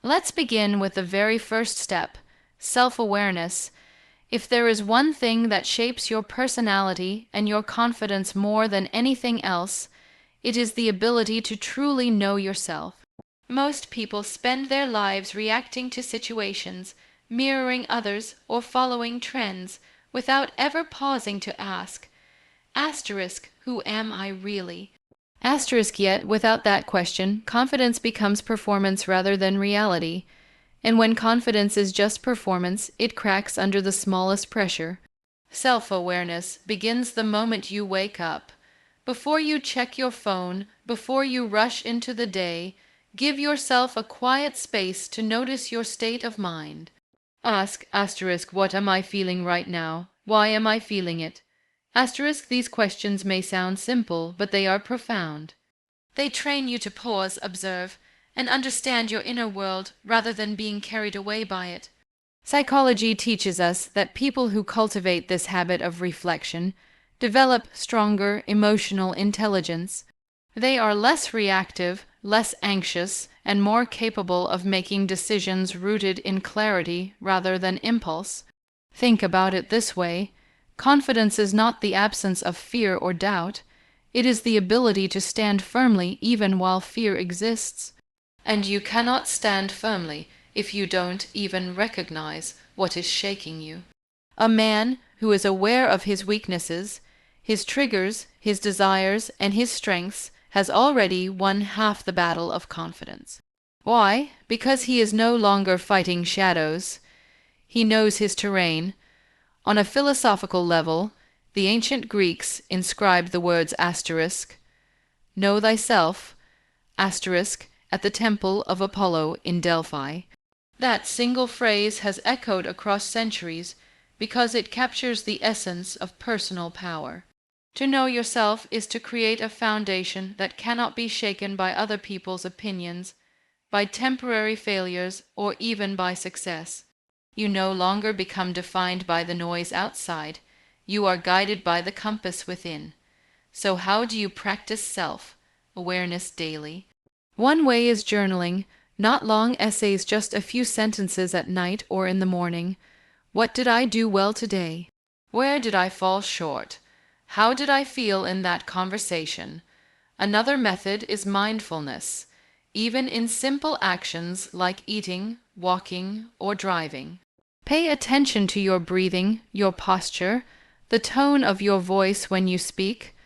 Let's begin with the very first step, self-awareness. If there is one thing that shapes your personality and your confidence more than anything else, it is the ability to truly know yourself. Most people spend their lives reacting to situations, mirroring others, or following trends, without ever pausing to ask, who am I really? Yet, without that question, confidence becomes performance rather than reality. And when confidence is just performance, it cracks under the smallest pressure. Self-awareness begins the moment you wake up. Before you check your phone, before you rush into the day, give yourself a quiet space to notice your state of mind. Ask, what am I feeling right now? Why am I feeling it? These questions may sound simple, but they are profound. They train you to pause, observe, and understand your inner world rather than being carried away by it. Psychology teaches us that people who cultivate this habit of reflection develop stronger emotional intelligence. They are less reactive, less anxious, and more capable of making decisions rooted in clarity rather than impulse. Think about it this way. Confidence is not the absence of fear or doubt. It is the ability to stand firmly even while fear exists. And you cannot stand firmly if you don't even recognize what is shaking you. A man who is aware of his weaknesses, his triggers, his desires, and his strengths has already won half the battle of confidence. Why? Because he is no longer fighting shadows. He knows his terrain. On a philosophical level, the ancient Greeks inscribed the words know thyself, at the temple of Apollo in Delphi. That single phrase has echoed across centuries because it captures the essence of personal power. To know yourself is to create a foundation that cannot be shaken by other people's opinions, by temporary failures, or even by success. You no longer become defined by the noise outside. You are guided by the compass within. So how do you practice self-awareness daily? One way is journaling, not long essays, just a few sentences at night or in the morning. What did I do well today? Where did I fall short? How did I feel in that conversation? Another method is mindfulness, even in simple actions like eating, walking, or driving. Pay attention to your breathing, your posture, the tone of your voice when you speak.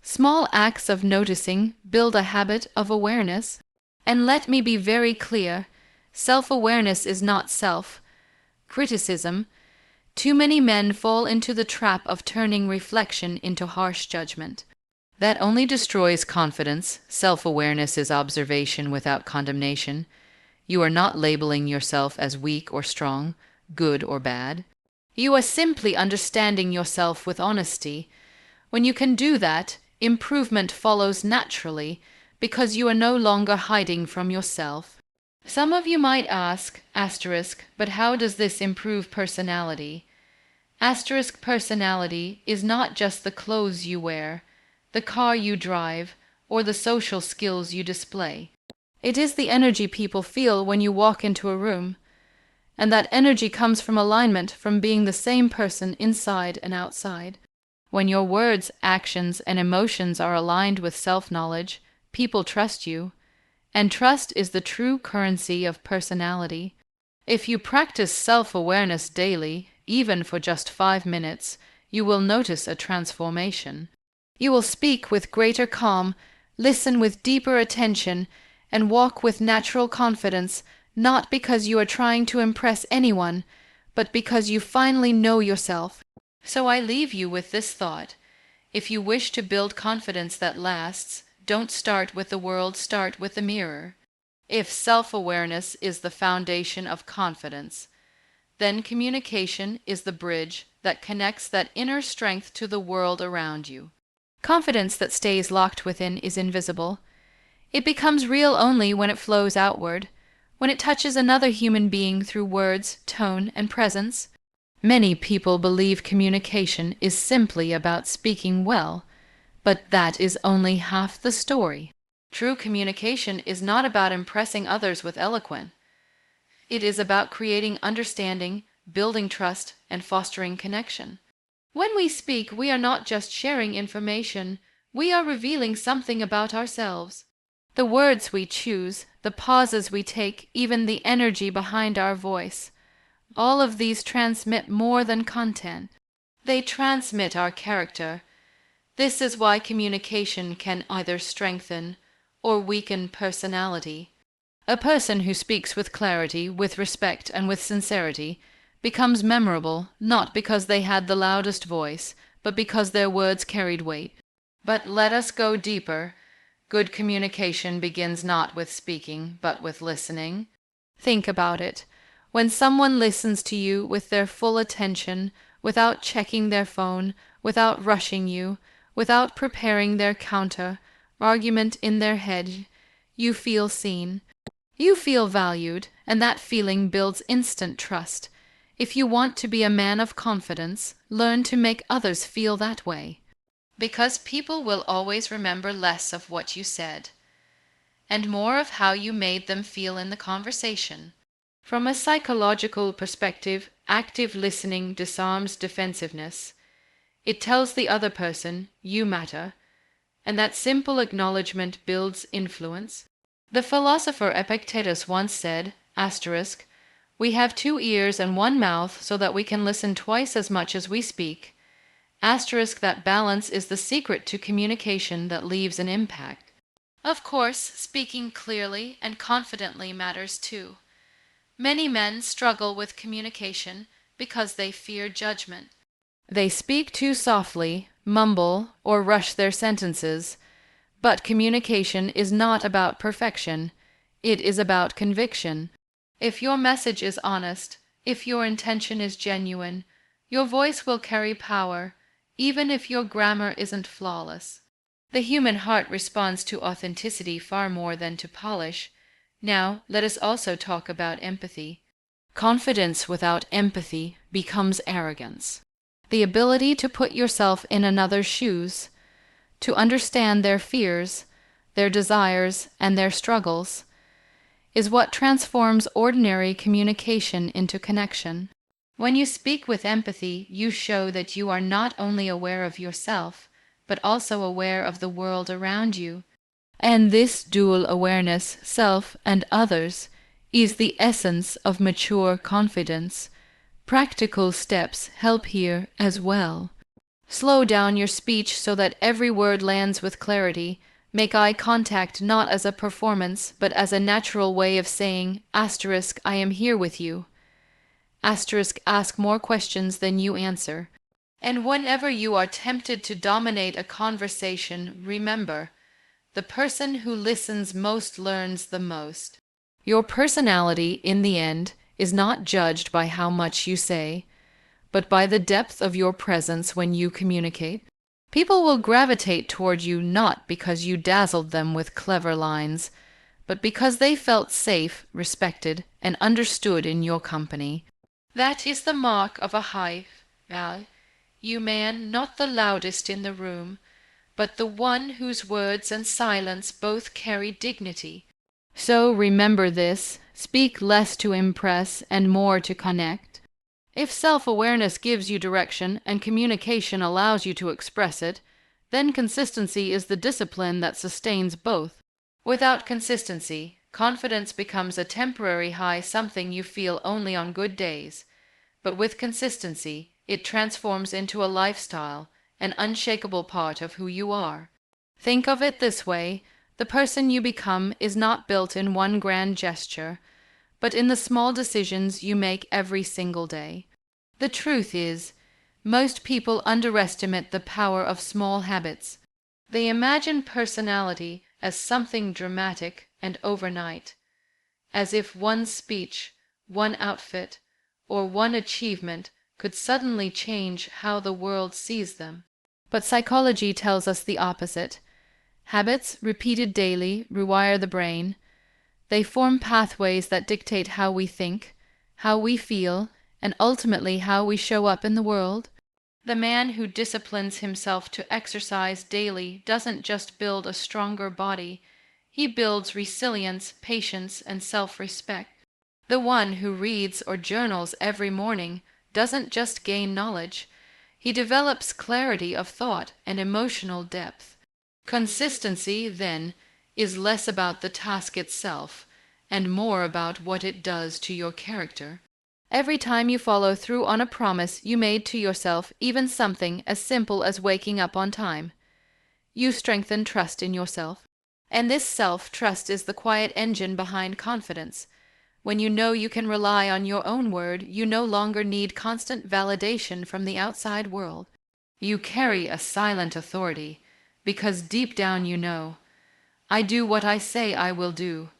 Small acts of noticing build a habit of awareness. And let me be very clear, self-awareness is not self-criticism. Too many men fall into the trap of turning reflection into harsh judgment. That only destroys confidence. Self-awareness is observation without condemnation. You are not labeling yourself as weak or strong, good or bad. You are simply understanding yourself with honesty. When you can do that, improvement follows naturally because you are no longer hiding from yourself. Some of you might ask, but how does this improve personality? Personality is not just the clothes you wear, the car you drive, or the social skills you display. It is the energy people feel when you walk into a room. And that energy comes from alignment, from being the same person inside and outside. When your words, actions, and emotions are aligned with self-knowledge, people trust you. And trust is the true currency of personality. If you practice self-awareness daily, even for just 5 minutes, you will notice a transformation. You will speak with greater calm, listen with deeper attention, and walk with natural confidence, not because you are trying to impress anyone, but because you finally know yourself. So I leave you with this thought. If you wish to build confidence that lasts, don't start with the world, start with the mirror. If self-awareness is the foundation of confidence, then communication is the bridge that connects that inner strength to the world around you. Confidence that stays locked within is invisible. It becomes real only when it flows outward, when it touches another human being through words, tone, and presence. Many people believe communication is simply about speaking well, but that is only half the story. True communication is not about impressing others with eloquence. It is about creating understanding, building trust, and fostering connection. When we speak, we are not just sharing information, we are revealing something about ourselves. The words we choose, the pauses we take, even the energy behind our voice, all of these transmit more than content. They transmit our character. This is why communication can either strengthen or weaken personality. A person who speaks with clarity, with respect, and with sincerity becomes memorable not because they had the loudest voice, but because their words carried weight. But let us go deeper. Good communication begins not with speaking, but with listening. Think about it. When someone listens to you with their full attention, without checking their phone, without rushing you, without preparing their counter argument in their head, you feel seen. You feel valued, and that feeling builds instant trust. If you want to be a man of confidence, learn to make others feel that way. Because people will always remember less of what you said, and more of how you made them feel in the conversation. From a psychological perspective, active listening disarms defensiveness. It tells the other person, you matter, and that simple acknowledgement builds influence. The philosopher Epictetus once said, asterisk, we have 2 ears and 1 mouth so that we can listen twice as much as we speak. Asterisk, that balance is the secret to communication that leaves an impact. Of course, speaking clearly and confidently matters too. Many men struggle with communication because they fear judgment. They speak too softly, mumble, or rush their sentences. But communication is not about perfection. It is about conviction. If your message is honest, if your intention is genuine, your voice will carry power, even if your grammar isn't flawless. The human heart responds to authenticity far more than to polish. Now, let us also talk about empathy. Confidence without empathy becomes arrogance. The ability to put yourself in another's shoes, to understand their fears, their desires, and their struggles, is what transforms ordinary communication into connection. When you speak with empathy, you show that you are not only aware of yourself, but also aware of the world around you. And this dual awareness, self and others, is the essence of mature confidence. Practical steps help here as well. Slow down your speech so that every word lands with clarity. Make eye contact not as a performance, but as a natural way of saying, asterisk, I am here with you. Asterisk, ask more questions than you answer. And whenever you are tempted to dominate a conversation, remember, the person who listens most learns the most. Your personality, in the end, is not judged by how much you say, but by the depth of your presence when you communicate. People will gravitate toward you not because you dazzled them with clever lines, but because they felt safe, respected, and understood in your company. That is the mark of a high value. You man, not the loudest in the room, but the one whose words and silence both carry dignity. So remember this, speak less to impress and more to connect. If self-awareness gives you direction and communication allows you to express it, then consistency is the discipline that sustains both. Without consistency, confidence becomes a temporary high, something you feel only on good days. But with consistency, it transforms into a lifestyle, an unshakable part of who you are. Think of it this way, the person you become is not built in one grand gesture, but in the small decisions you make every single day. The truth is, most people underestimate the power of small habits. They imagine personality as something dramatic and overnight, as if one speech, one outfit, or one achievement could suddenly change how the world sees them. But psychology tells us the opposite. Habits, repeated daily, rewire the brain. They form pathways that dictate how we think, how we feel, and ultimately how we show up in the world. The man who disciplines himself to exercise daily doesn't just build a stronger body, he builds resilience, patience, and self-respect. The one who reads or journals every morning doesn't just gain knowledge, he develops clarity of thought and emotional depth. Consistency, then, is less about the task itself and more about what it does to your character. Every time you follow through on a promise you made to yourself, even something as simple as waking up on time, you strengthen trust in yourself. And this self-trust is the quiet engine behind confidence. When you know you can rely on your own word, you no longer need constant validation from the outside world. You carry a silent authority, because deep down you know, I do what I say I will do.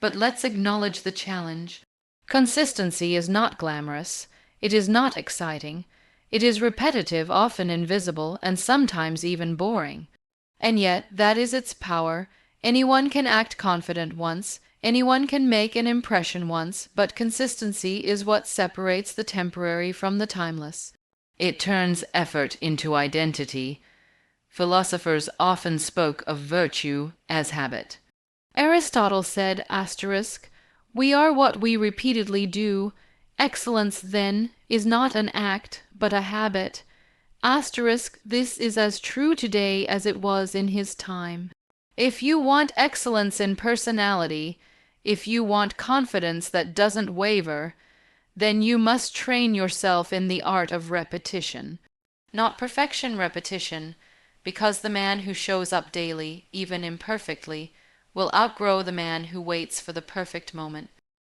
But let's acknowledge the challenge. Consistency is not glamorous. It is not exciting. It is repetitive, often invisible, and sometimes even boring. And yet, that is its power. Anyone can act confident once, anyone can make an impression once, but consistency is what separates the temporary from the timeless. It turns effort into identity. Philosophers often spoke of virtue as habit. Aristotle said, "We are what we repeatedly do. Excellence, then, is not an act, but a habit." This is as true today as it was in his time. If you want excellence in personality, if you want confidence that doesn't waver, then you must train yourself in the art of repetition. Not perfection repetition, because the man who shows up daily, even imperfectly, will outgrow the man who waits for the perfect moment.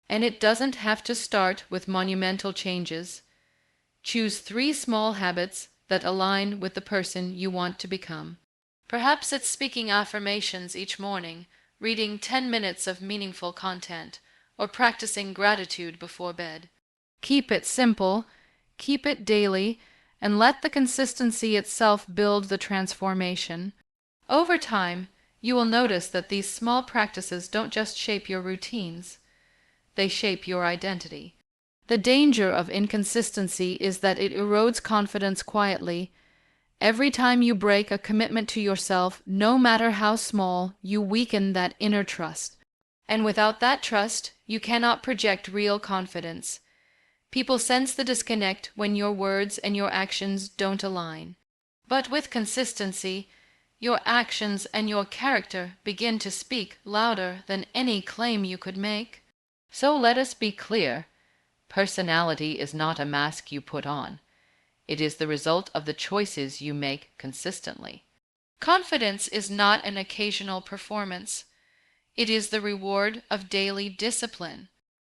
And it doesn't have to start with monumental changes. Choose 3 small habits that align with the person you want to become. Perhaps it's speaking affirmations each morning, reading 10 minutes of meaningful content, or practicing gratitude before bed. Keep it simple, keep it daily, and let the consistency itself build the transformation. Over time, you will notice that these small practices don't just shape your routines, they shape your identity. The danger of inconsistency is that it erodes confidence quietly. Every time you break a commitment to yourself, no matter how small, you weaken that inner trust. And without that trust, you cannot project real confidence. People sense the disconnect when your words and your actions don't align. But with consistency, your actions and your character begin to speak louder than any claim you could make. So let us be clear. Personality is not a mask you put on. It is the result of the choices you make consistently. Confidence is not an occasional performance. It is the reward of daily discipline.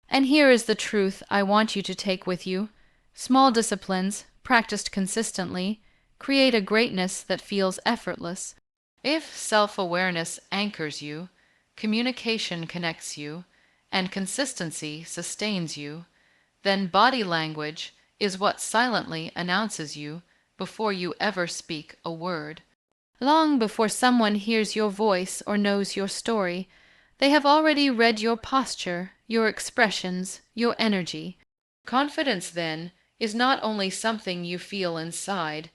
And here is the truth I want you to take with you. Small disciplines, practiced consistently, create a greatness that feels effortless. If self-awareness anchors you, communication connects you, and consistency sustains you, then body language is what silently announces you before you ever speak a word. Long before someone hears your voice or knows your story, they have already read your posture, your expressions, your energy. Confidence, then, is not only something you feel inside,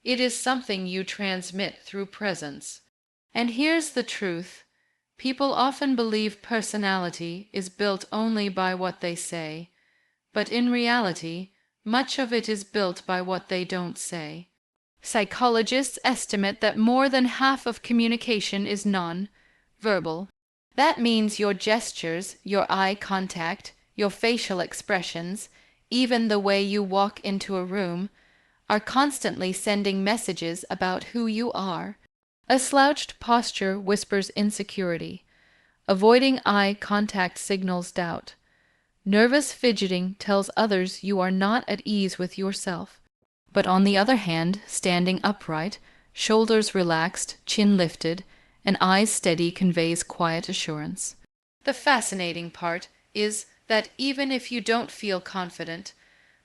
it is something you transmit through presence. And here's the truth. People often believe personality is built only by what they say, but in reality, much of it is built by what they don't say. Psychologists estimate that more than half of communication is non-verbal. That means your gestures, your eye contact, your facial expressions, even the way you walk into a room, are constantly sending messages about who you are. A slouched posture whispers insecurity. Avoiding eye contact signals doubt. Nervous fidgeting tells others you are not at ease with yourself. But on the other hand, standing upright, shoulders relaxed, chin lifted, and eyes steady conveys quiet assurance. The fascinating part is that even if you don't feel confident,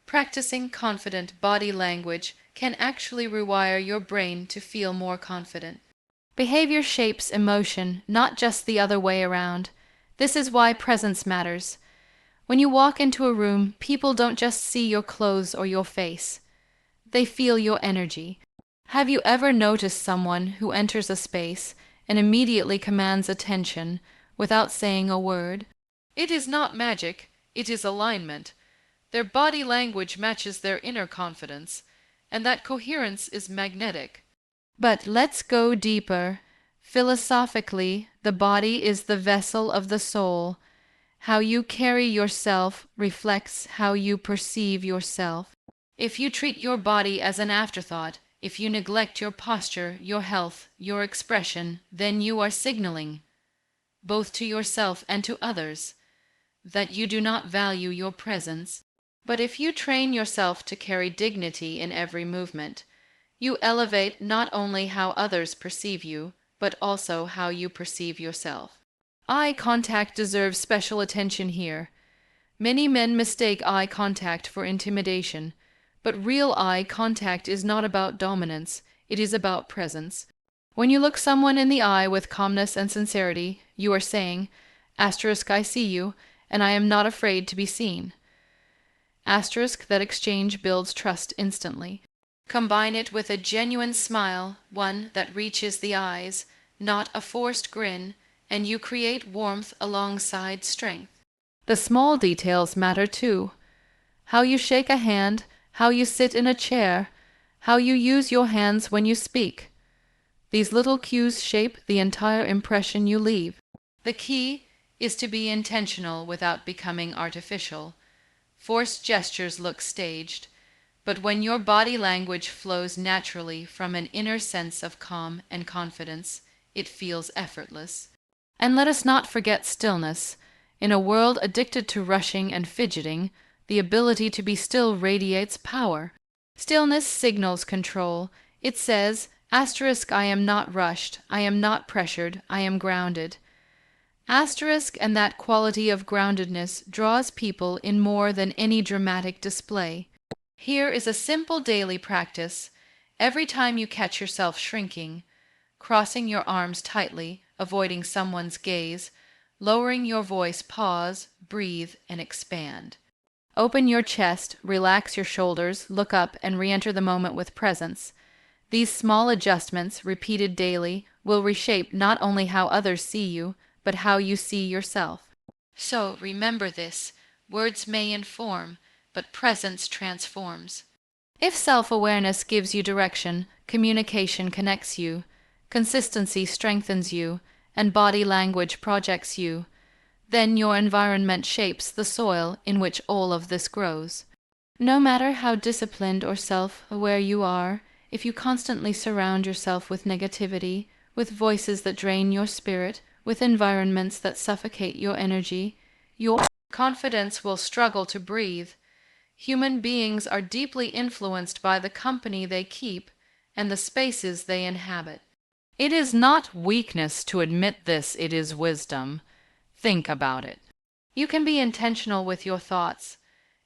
practicing confident body language can actually rewire your brain to feel more confident. Behavior shapes emotion, not just the other way around. This is why presence matters. When you walk into a room, people don't just see your clothes or your face. They feel your energy. Have you ever noticed someone who enters a space and immediately commands attention without saying a word? It is not magic, It is alignment. Their body language matches their inner confidence, and that coherence is magnetic. But let's go deeper. Philosophically, the body is the vessel of the soul. How you carry yourself reflects how you perceive yourself. If you treat your body as an afterthought, if you neglect your posture, your health, your expression, then you are signaling, both to yourself and to others, that you do not value your presence. But if you train yourself to carry dignity in every movement, you elevate not only how others perceive you, but also how you perceive yourself. Eye contact deserves special attention here. Many men mistake eye contact for intimidation, but real eye contact is not about dominance, it is about presence. When you look someone in the eye with calmness and sincerity, you are saying, asterisk, I see you, and I am not afraid to be seen. Asterisk, that exchange builds trust instantly. Combine it with a genuine smile, one that reaches the eyes, not a forced grin, and you create warmth alongside strength. The small details matter too. How you shake a hand, how you sit in a chair, how you use your hands when you speak. These little cues shape the entire impression you leave. The key is to be intentional without becoming artificial. Forced gestures look staged, but when your body language flows naturally from an inner sense of calm and confidence, it feels effortless. And let us not forget stillness. In a world addicted to rushing and fidgeting, the ability to be still radiates power. Stillness signals control. It says, asterisk, I am not rushed, I am not pressured, I am grounded. Asterisk, and that quality of groundedness draws people in more than any dramatic display. Here is a simple daily practice. Every time you catch yourself shrinking, crossing your arms tightly, avoiding someone's gaze, lowering your voice, pause, breathe, and expand. Open your chest, relax your shoulders, look up, and re-enter the moment with presence. These small adjustments, repeated daily, will reshape not only how others see you, but how you see yourself. So remember this, words may inform, but presence transforms. If self-awareness gives you direction, communication connects you, consistency strengthens you, and body language projects you, then your environment shapes the soil in which all of this grows. No matter how disciplined or self-aware you are, if you constantly surround yourself with negativity, with voices that drain your spirit, with environments that suffocate your energy, your confidence will struggle to breathe. Human beings are deeply influenced by the company they keep and the spaces they inhabit. It is not weakness to admit this, it is wisdom. Think about it. You can be intentional with your thoughts.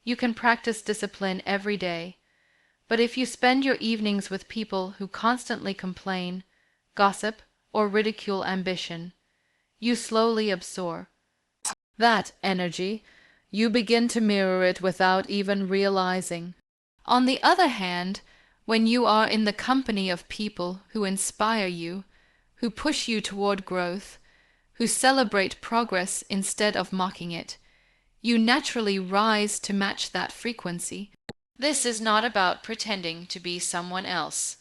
You can practice discipline every day. But if you spend your evenings with people who constantly complain, gossip, or ridicule ambition, you slowly absorb that energy. You begin to mirror it without even realizing. On the other hand, when you are in the company of people who inspire you, who push you toward growth, who celebrate progress instead of mocking it, you naturally rise to match that frequency. This is not about pretending to be someone else.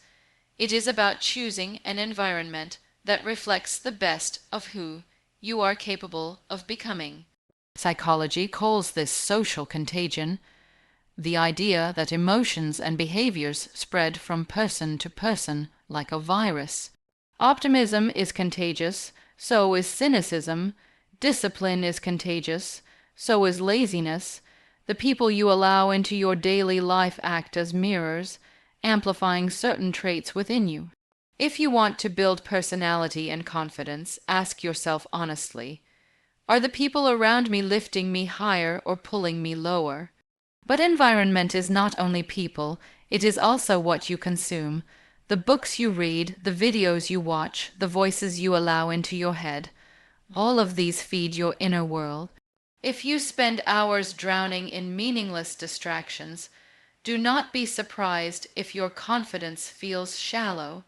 It is about choosing an environment that reflects the best of who you are capable of becoming. Psychology calls this social contagion, the idea that emotions and behaviors spread from person to person like a virus. Optimism is contagious, so is cynicism. Discipline is contagious, so is laziness. The people you allow into your daily life act as mirrors, amplifying certain traits within you. If you want to build personality and confidence, ask yourself honestly, are the people around me lifting me higher or pulling me lower? But environment is not only people, it is also what you consume. The books you read, the videos you watch, the voices you allow into your head, all of these feed your inner world. If you spend hours drowning in meaningless distractions, do not be surprised if your confidence feels shallow.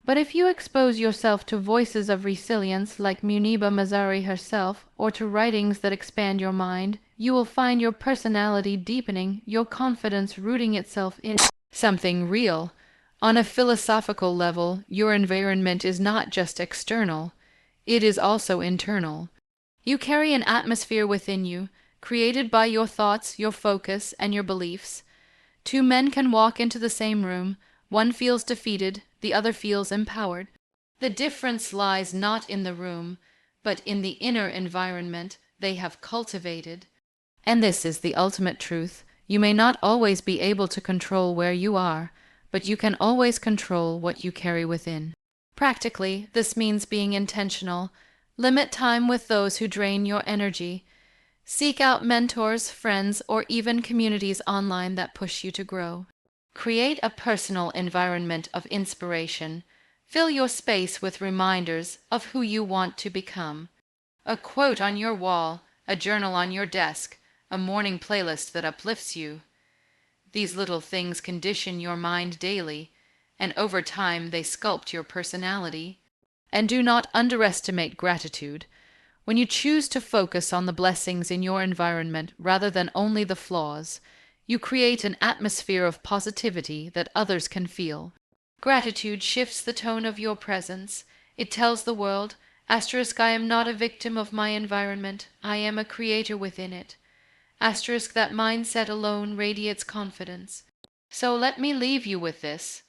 But if you expose yourself to voices of resilience like Muniba Mazari herself, or to writings that expand your mind, you will find your personality deepening, your confidence rooting itself in something real. On a philosophical level, your environment is not just external, it is also internal. You carry an atmosphere within you, created by your thoughts, your focus, and your beliefs. Two men can walk into the same room. One feels defeated, the other feels empowered. The difference lies not in the room, but in the inner environment they have cultivated. And this is the ultimate truth. You may not always be able to control where you are, but you can always control what you carry within. Practically, this means being intentional. Limit time with those who drain your energy. Seek out mentors, friends, or even communities online that push you to grow. Create a personal environment of inspiration. Fill your space with reminders of who you want to become. A quote on your wall, a journal on your desk, a morning playlist that uplifts you. These little things condition your mind daily, and over time they sculpt your personality. And do not underestimate gratitude. When you choose to focus on the blessings in your environment rather than only the flaws, you create an atmosphere of positivity that others can feel. Gratitude shifts the tone of your presence. It tells the world, I am not a victim of my environment, I am a creator within it. That mindset alone radiates confidence. So let me leave you with this.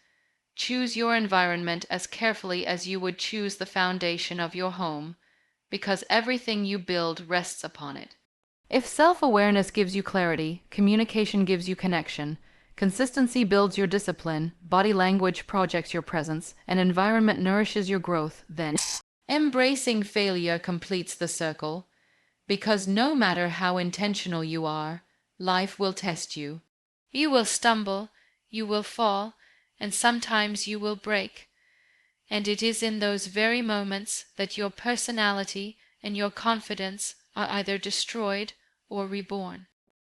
Choose your environment as carefully as you would choose the foundation of your home, because everything you build rests upon it. If self-awareness gives you clarity, communication gives you connection, consistency builds your discipline, body language projects your presence, and environment nourishes your growth, then embracing failure completes the circle. Because no matter how intentional you are, life will test you. You will stumble, you will fall, and sometimes you will break. And it is in those very moments that your personality and your confidence are either destroyed or reborn.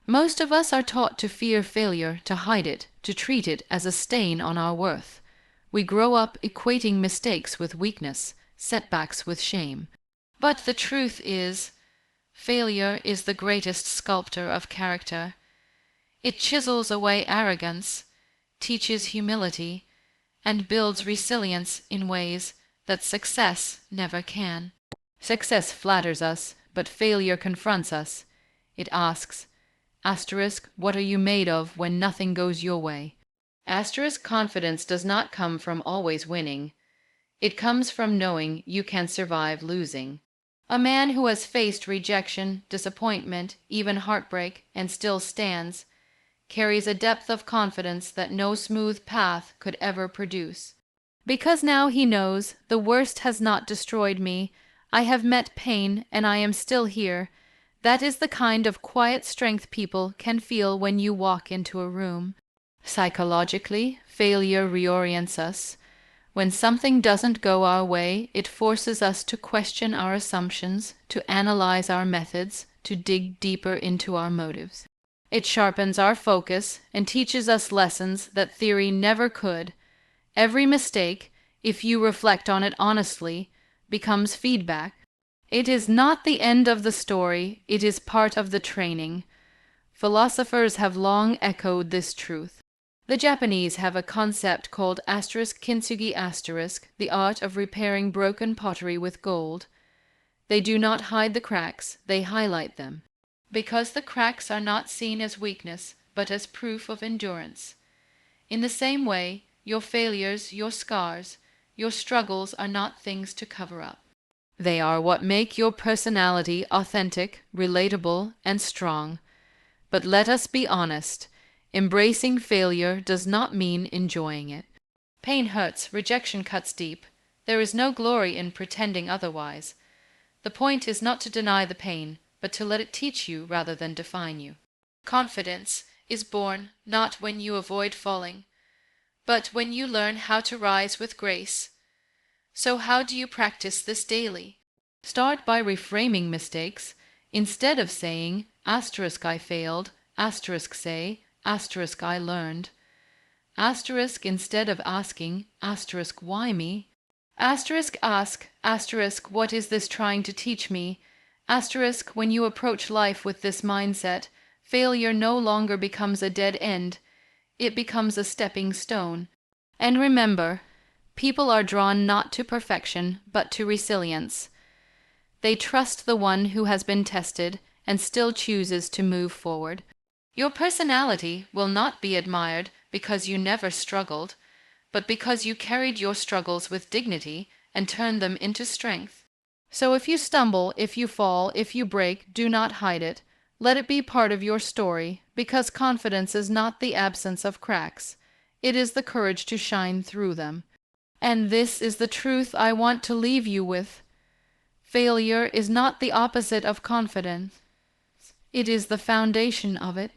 Most of us are taught to fear failure, to hide it, to treat it as a stain on our worth. We grow up equating mistakes with weakness, setbacks with shame. But the truth is, failure is the greatest sculptor of character. It chisels away arrogance, teaches humility, and builds resilience in ways that success never can. Success flatters us, but failure confronts us. It asks, what are you made of when nothing goes your way? Confidence does not come from always winning. It comes from knowing you can survive losing. A man who has faced rejection, disappointment, even heartbreak, and still stands, carries a depth of confidence that no smooth path could ever produce. Because now he knows, the worst has not destroyed me. I have met pain, and I am still here. That is the kind of quiet strength people can feel when you walk into a room. Psychologically, failure reorients us. When something doesn't go our way, it forces us to question our assumptions, to analyze our methods, to dig deeper into our motives. It sharpens our focus and teaches us lessons that theory never could. Every mistake, if you reflect on it honestly, becomes feedback. It is not the end of the story, it is part of the training. Philosophers have long echoed this truth. The Japanese have a concept called kintsugi, the art of repairing broken pottery with gold. They do not hide the cracks, they highlight them. Because the cracks are not seen as weakness, but as proof of endurance. In the same way, your failures, your scars, your struggles are not things to cover up. They are what make your personality authentic, relatable, and strong. But let us be honest. Embracing failure does not mean enjoying it. Pain hurts, rejection cuts deep. There is no glory in pretending otherwise. The point is not to deny the pain, but to let it teach you rather than define you. Confidence is born not when you avoid falling, but when you learn how to rise with grace. So how do you practice this daily? Start by reframing mistakes. Instead of saying, I failed, say, I learned. Instead of asking, why me? Ask, what is this trying to teach me? Asterisk, when you approach life with this mindset, failure no longer becomes a dead end, it becomes a stepping stone. And remember, people are drawn not to perfection, but to resilience. They trust the one who has been tested and still chooses to move forward. Your personality will not be admired because you never struggled, but because you carried your struggles with dignity and turned them into strength. So if you stumble, if you fall, if you break, do not hide it. Let it be part of your story, because confidence is not the absence of cracks. It is the courage to shine through them. And this is the truth I want to leave you with. Failure is not the opposite of confidence. It is the foundation of it.